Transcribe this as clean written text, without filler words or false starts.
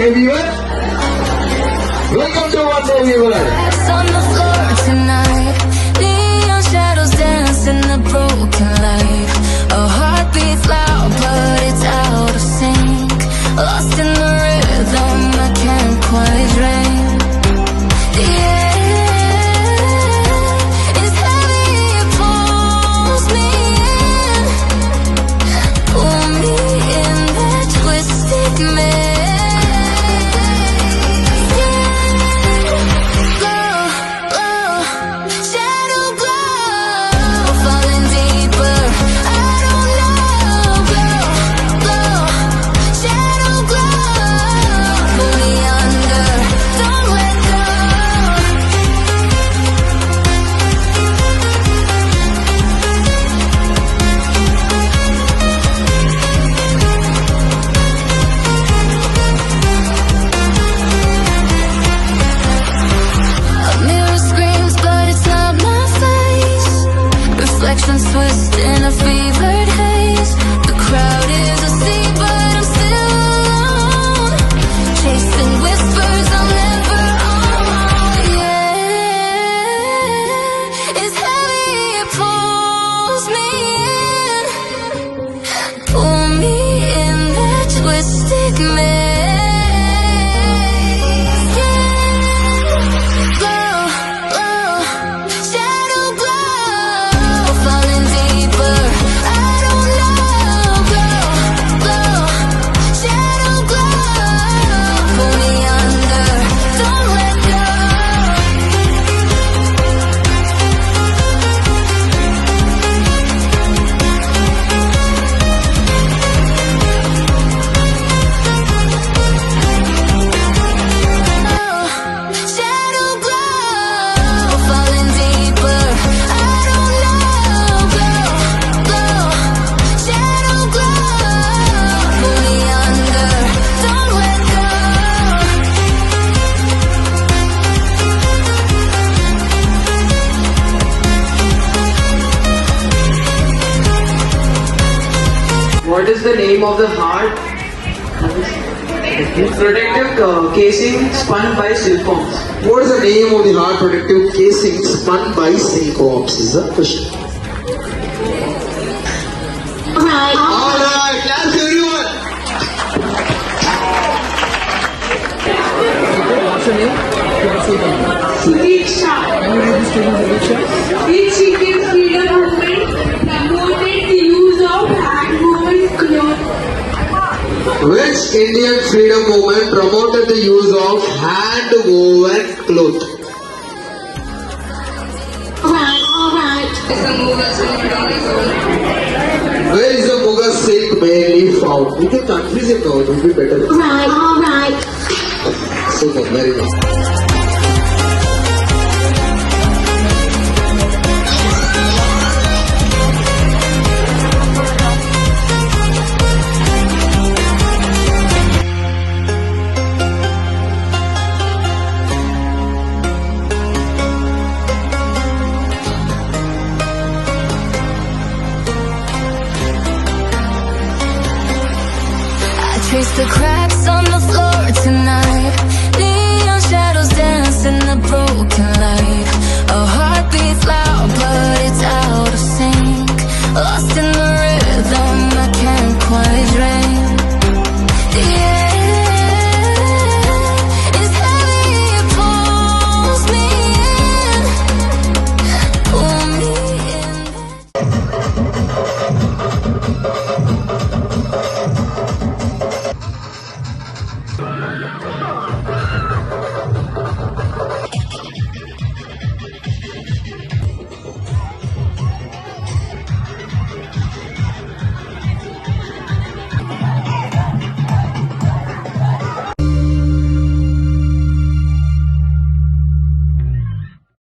day viewer. Welcome to One Day Viewer. On the floor tonight, neon shadows dance in the broken light. A heart beats loud, but it's out of sync. Lost in the rhythm, I can't quite drink. The air is heavy, it pulls me in. Pull me in that twisted maze. Reflections twist in a fevered haze. The crowd is asleep, but I'm still alone. Chasing whispers I'll never own. Yeah, it's heavy, it pulls me in. Pull me in that twisted maze. What is the name of the heart? Protective casing spun by silkworms. What is the name of the heart protective casing spun by silkworms is the question. Alright, claps everyone. What's the name? Sudiksha. Which Indian freedom movement promoted the use of hand-woven cloth? Which Indian freedom movement promoted the use of hand-woven cloth? Alright. Where is the Mughal silk mainly found? You can confuse it now, it will be better. Alright. Super, very nice.